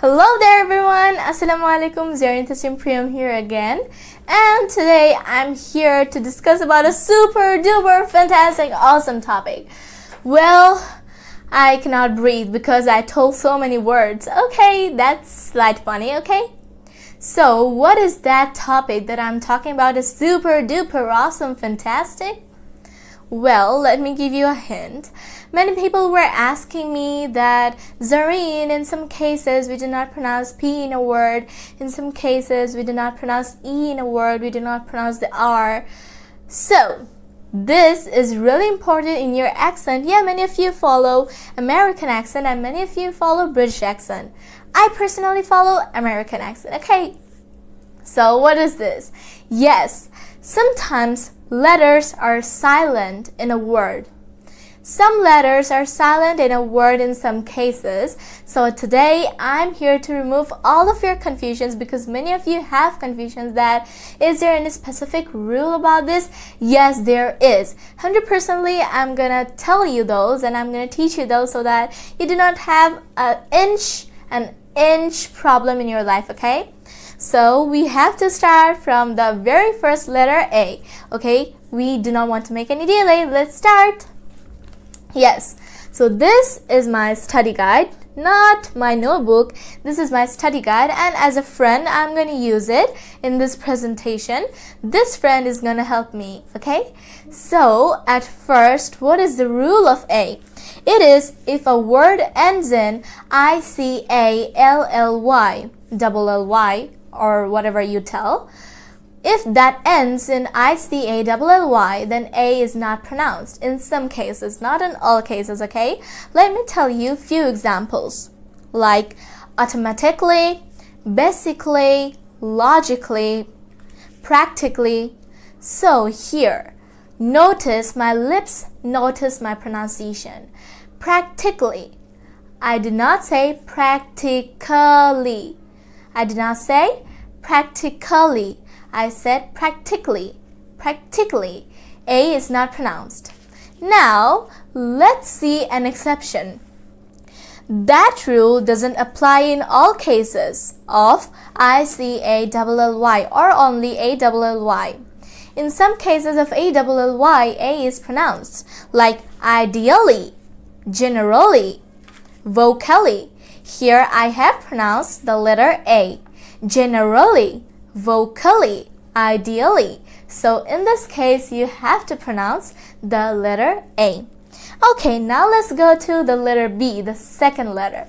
Hello there everyone, Assalamualaikum, Zarin Priyam here again, and today I'm here to discuss about a super duper fantastic awesome topic. Well, I cannot breathe because I told so many words. Okay, that's slight funny, okay? So what is that topic that I'm talking about is super duper awesome fantastic? Well, let me give you a hint. Many people were asking me that, Zareen, in some cases we do not pronounce P in a word. In some cases we do not pronounce E in a word. We do not pronounce the R. So, this is really important in your accent. Yeah, many of you follow American accent and many of you follow British accent. I personally follow American accent, okay? So, what is this? Yes, sometimes letters are silent in a word. Some letters are silent in a word in some cases. So today I'm here to remove all of your confusions because many of you have confusions that is there any specific rule about this? Yes, there is. 100%ly I'm gonna tell you those and I'm gonna teach you those so that you do not have an inch problem in your life, okay? So we have to start from the very first letter A. Okay, we do not want to make any delay. Let's start. Yes, so this is my study guide, not my notebook. This is my study guide, and as a friend I'm going to use it in this presentation. This friend is going to help me, okay? So at first, what is the rule of A? It is if a word ends in ICALLY, double LY, or whatever you tell. If that ends in ICALLY, then A is not pronounced. In some cases, not in all cases, okay? Let me tell you a few examples. Like automatically, basically, logically, practically. So here, notice my lips, notice my pronunciation. Practically. I did not say practically. I did not say practically. I said practically. Practically. A is not pronounced. Now, let's see an exception. That rule doesn't apply in all cases of ICALLY or only ALLY. In some cases of ALLY, A is pronounced, like ideally, generally, vocally. Here I have pronounced the letter A. Generally, vocally, ideally. So in this case, you have to pronounce the letter A. Okay, now let's go to the letter B, the second letter.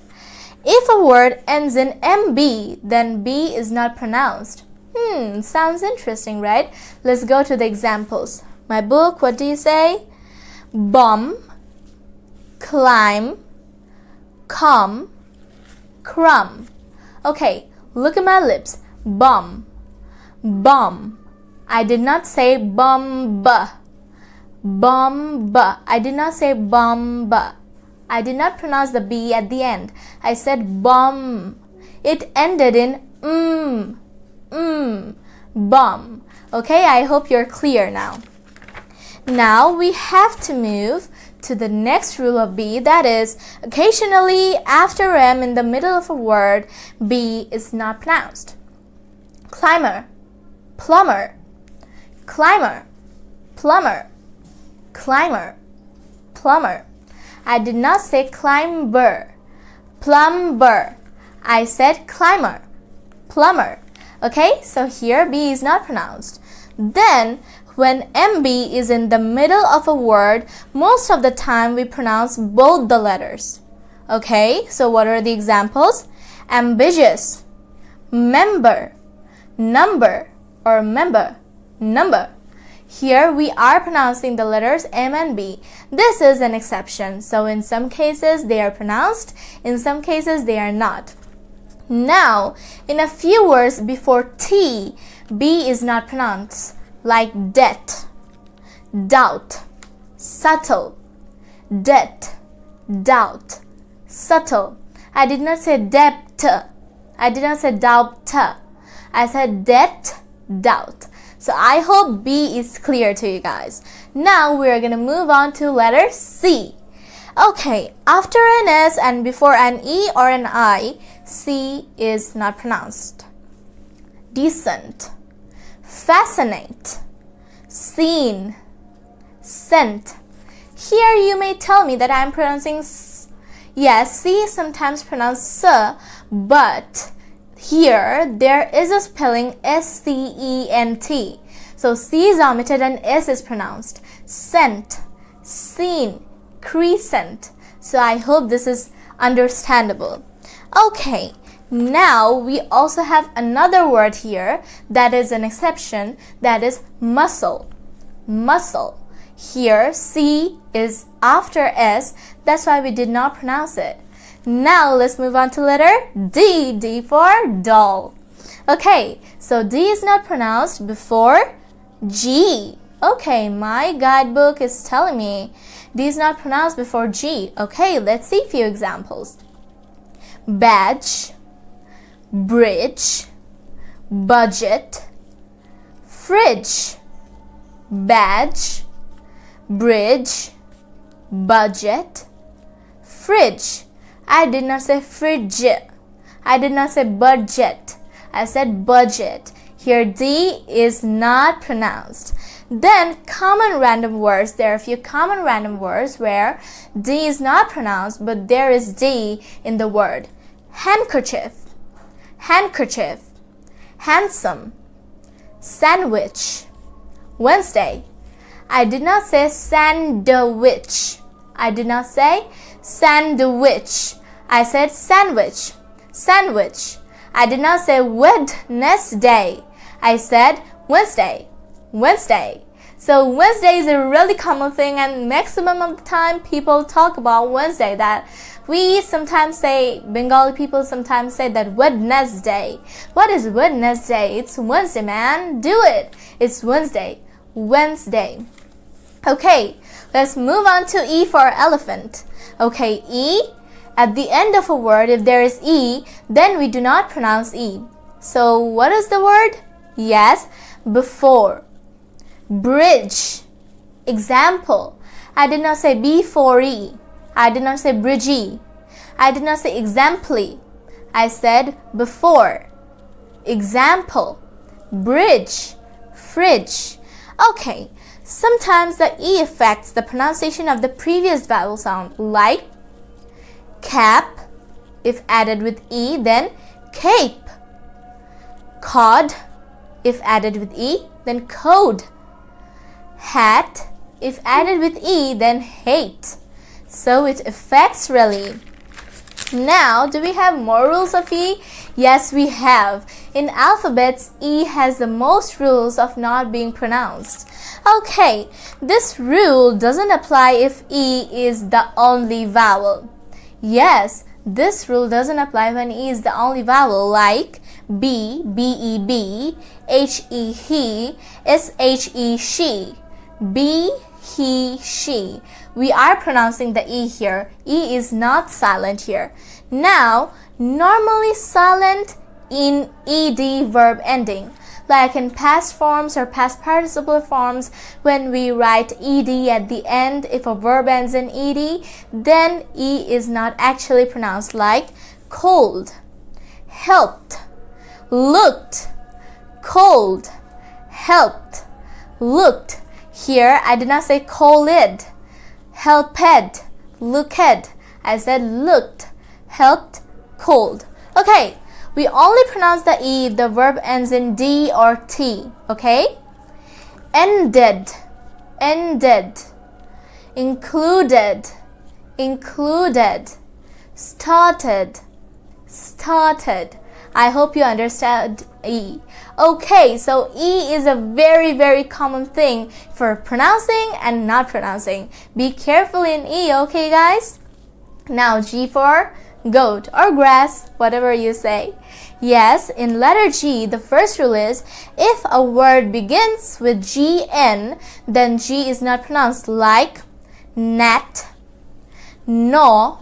If a word ends in MB, then B is not pronounced. Sounds interesting, right? Let's go to the examples. My book, what do you say? Bomb, climb, come, crumb. Okay, look at my lips. Bomb, bomb. I did not say bomb. Bomb. I did not say bomb. I did not pronounce the B at the end. I said bomb. It ended in bomb. Okay, I hope you're clear now. Now we have to move to the next rule of B, that is, occasionally after M in the middle of a word, B is not pronounced. Climber, plumber, climber, plumber, climber, plumber. I did not say climber, plumber. I said climber, plumber. Okay, so here B is not pronounced. Then, when MB is in the middle of a word, most of the time we pronounce both the letters. Okay, so what are the examples? Ambitious, member, number, or member, number. Here we are pronouncing the letters M and B. This is an exception. So in some cases they are pronounced, in some cases they are not. Now, in a few words before T, B is not pronounced. Like debt, doubt, subtle, debt, doubt, subtle. I did not say debt. I did not say doubt. I said debt, doubt. So I hope B is clear to you guys. Now we are going to move on to letter C. Okay, after an S and before an E or an I, C is not pronounced. Decent, fascinate, seen, scent. Here you may tell me that I am pronouncing S. Yes, C is sometimes pronounced S, but here there is a spelling S-C-E-N-T. So C is omitted and S is pronounced. Scent, seen, crescent. So I hope this is understandable. Okay, now we also have another word here that is an exception, that is muscle. Muscle. Here C is after S, that's why we did not pronounce it. Now let's move on to letter D. D for doll. Okay, so D is not pronounced before G. Okay, my guidebook is telling me D is not pronounced before G. Okay, let's see a few examples. Badge, bridge, budget, fridge. Badge, bridge, budget, fridge. I did not say fridge. I did not say budget. I said budget. Here D is not pronounced. Then common random words. There are a few common random words where D is not pronounced, but there is D in the word. Handkerchief, handkerchief, handsome, sandwich, Wednesday. I did not say sandwich. I did not say sandwich. I said sandwich, sandwich. I did not say Wednesday. I said Wednesday, Wednesday. So Wednesday is a really common thing, and maximum of the time people talk about Wednesday. That we sometimes say, Bengali people sometimes say that Wednesday. What is Wednesday? It's Wednesday, man. Do it. It's Wednesday. Wednesday. Okay, let's move on to E for elephant. Okay, E, at the end of a word, if there is E, then we do not pronounce E. So what is the word? Yes, before. Bridge. Example. I did not say before E. I did not say bridgey. I did not say examply. I said before. Example. Bridge. Fridge. Okay, sometimes the E affects the pronunciation of the previous vowel sound, like cap. If added with E, then cape. Cod. If added with E, then code. Hat. If added with E, then hate. So it affects really. Now, do we have more rules of E? Yes, we have. In alphabets, E has the most rules of not being pronounced. Okay, this rule doesn't apply if E is the only vowel. Yes, this rule doesn't apply when E is the only vowel, like B, B-E-B, H-E, he, S-H-E, she. B, he, she. We are pronouncing the E here. E is not silent here. Now, normally silent in ED verb ending. Like in past forms or past participle forms, when we write ED at the end, if a verb ends in ED, then E is not actually pronounced, like cold, helped, looked, cold, helped, looked. Here, I did not say cold, helped, looked. I said looked, helped, cold. Okay, we only pronounce the E if the verb ends in D or T. Okay? Ended, ended. Included, included. Started, started. I hope you understand E. Okay, so E is a very common thing for pronouncing and not pronouncing. Be careful in E, okay guys? Now G for goat or grass, whatever you say. Yes, in letter G, the first rule is if a word begins with GN, then G is not pronounced, like gnat, gnaw,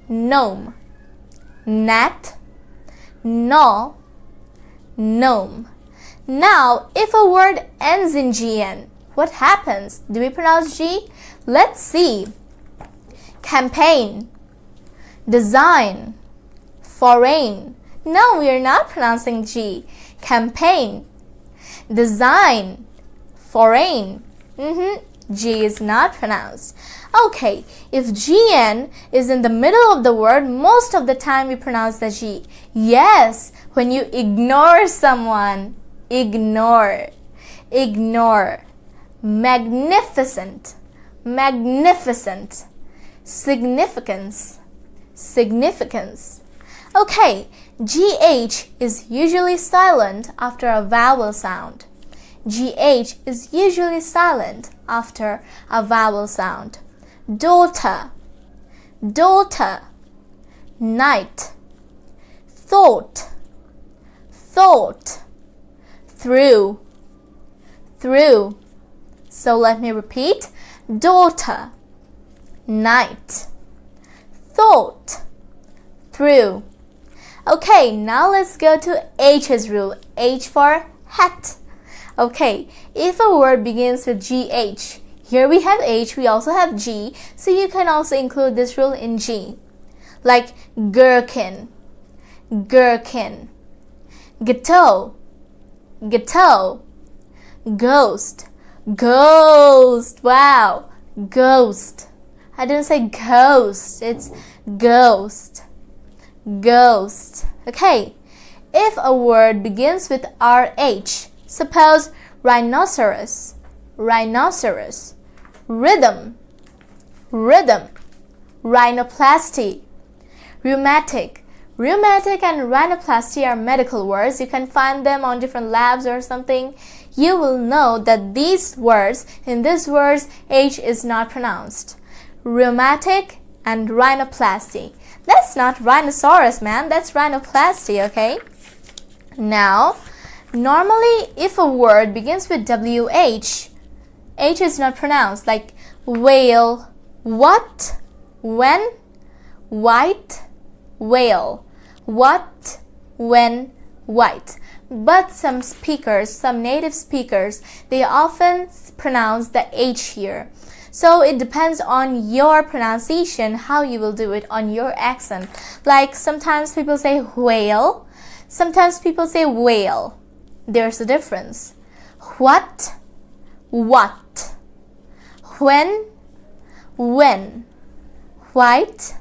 gnome. Gnat, gnaw, gnome. Now, if a word ends in GN, what happens? Do we pronounce G? Let's see. campaign, design, foreign. No, we are not pronouncing G. Campaign, design, foreign. G is not pronounced. Okay, if GN is in the middle of the word, most of the time we pronounce the G. Yes, when you ignore someone, ignore, ignore. Magnificent, magnificent. Significance, significance. Okay, GH is usually silent after a vowel sound. GH is usually silent after a vowel sound. Daughter, daughter. Night, thought, thought. Through, through. So let me repeat. Daughter, night, thought, through. Okay, now let's go to H's rule. H for hat. Okay, if a word begins with GH, here we have H, we also have G, so you can also include this rule in G. Like gherkin, gherkin. Ghetto, ghetto. Ghost, ghost. Wow, ghost. I didn't say ghost, it's ghost, ghost. Okay, if a word begins with RH, suppose rhinoceros, rhinoceros. Rhythm, rhythm. Rhinoplasty, rheumatic. Rheumatic and rhinoplasty are medical words. You can find them on different labs or something. You will know that these words, in these words, H is not pronounced. Rheumatic and rhinoplasty. That's not rhinoceros, man. That's rhinoplasty, okay? Now, normally if a word begins with WH, H is not pronounced, like whale, what, when, white, whale, what, when, white. But some speakers, some native speakers, they often pronounce the H here. So it depends on your pronunciation, how you will do it on your accent. Like sometimes people say whale, sometimes people say whale. There's a difference. What, what. When, white,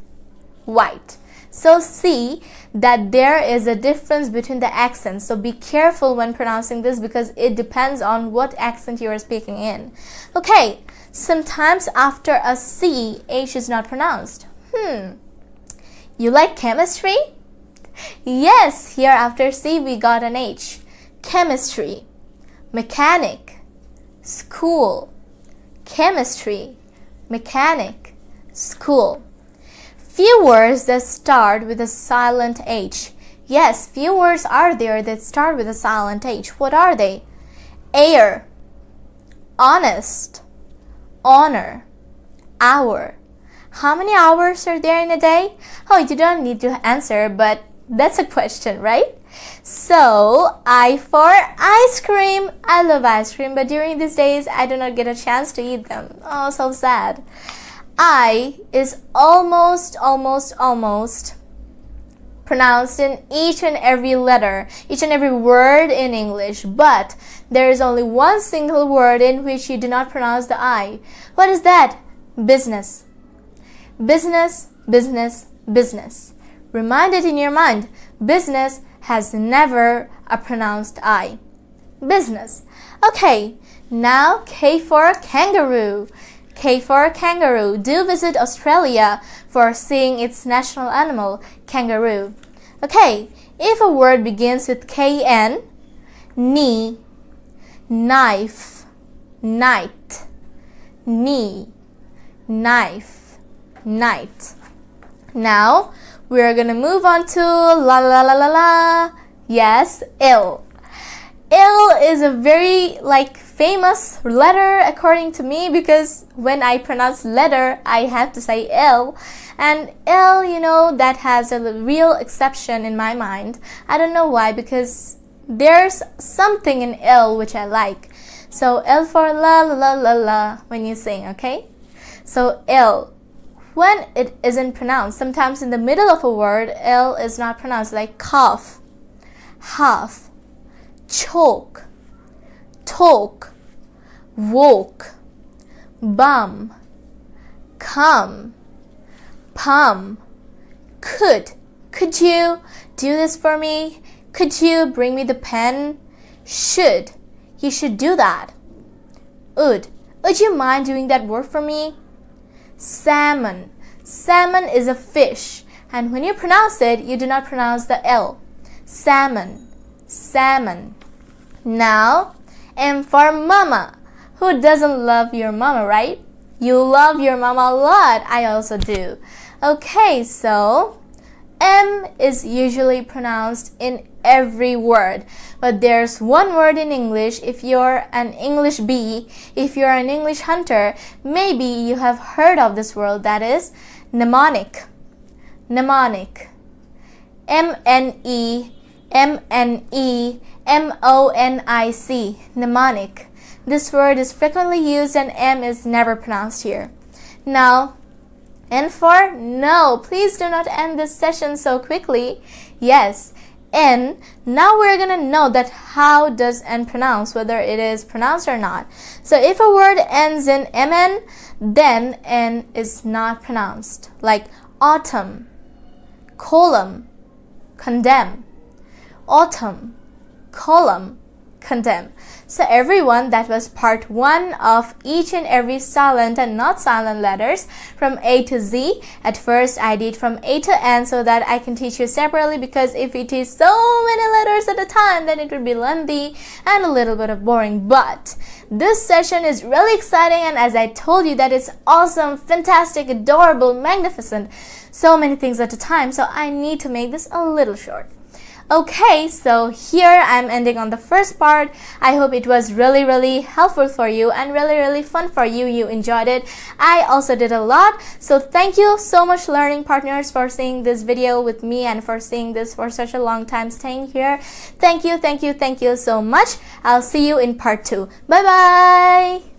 white. So see that there is a difference between the accents. So be careful when pronouncing this because it depends on what accent you are speaking in. Okay, sometimes after a C, H is not pronounced. You like chemistry? Yes, here after C we got an H. Chemistry, mechanic, school. Chemistry, mechanic, school. Few words that start with a silent H. Yes, few words are there that start with a silent H. What are they? Air, honest, honor, hour. How many hours are there in a day? Oh, you don't need to answer, but that's a question, right? So, I for ice cream. I love ice cream, but during these days, I do not get a chance to eat them. Oh, so sad. I is almost pronounced in each and every letter, each and every word in English, but there is only one single word in which you do not pronounce the I. What is that? Business. Business, business, business. Remind it in your mind. Business has never a pronounced I. Business. Okay, now K for kangaroo. K for kangaroo. Do visit Australia for seeing its national animal, kangaroo. Okay, if a word begins with KN, knee, knife, night, knee, knife, night. Now, we're gonna move on to la la la la la. Yes, ill. Ill is a very famous letter according to me because when I pronounce letter, I have to say ill. And ill, that has a real exception in my mind. I don't know why, because there's something in ill which I like. So ill for la la la la la when you sing, okay? So ill. when it isn't pronounced. Sometimes in the middle of a word, L is not pronounced, like cough, half, choke, talk, woke, bum, come, pum, could. Could you do this for me? Could you bring me the pen? Should. You should do that. Would you mind doing that work for me? Salmon. Salmon is a fish, and when you pronounce it, you do not pronounce the L. Salmon. Salmon. Now, M for mama. Who doesn't love your mama, right? You love your mama a lot. I also do. Okay, so M is usually pronounced in every word, but there's one word in English. If you're an English bee, if you're an English hunter, maybe you have heard of this word, that is mnemonic. Mnemonic. M-N-E-M-N-E-M-O-N-I-C. Mnemonic. This word is frequently used and M is never pronounced here. Now, N for no. Please do not end this session so quickly. Yes, N. Now we're gonna know that how does N pronounce, whether it is pronounced or not. So if a word ends in MN, then N is not pronounced. Like autumn, column, condemn. Autumn, column, condemn. So everyone, that was part 1 of each and every silent and not silent letters from A to Z. At first I did from A to N so that I can teach you separately, because if it is so many letters at a time, then it would be lengthy and a little bit of boring. But this session is really exciting, and as I told you, that it's awesome, fantastic, adorable, magnificent, so many things at a time, so I need to make this a little short. Okay, so here I'm ending on the first part. I hope it was really helpful for you and really fun for you. You enjoyed it. I also did a lot. So thank you so much, learning partners, for seeing this video with me and for seeing this for such a long time, staying here. Thank you so much. I'll see you in part 2. Bye bye.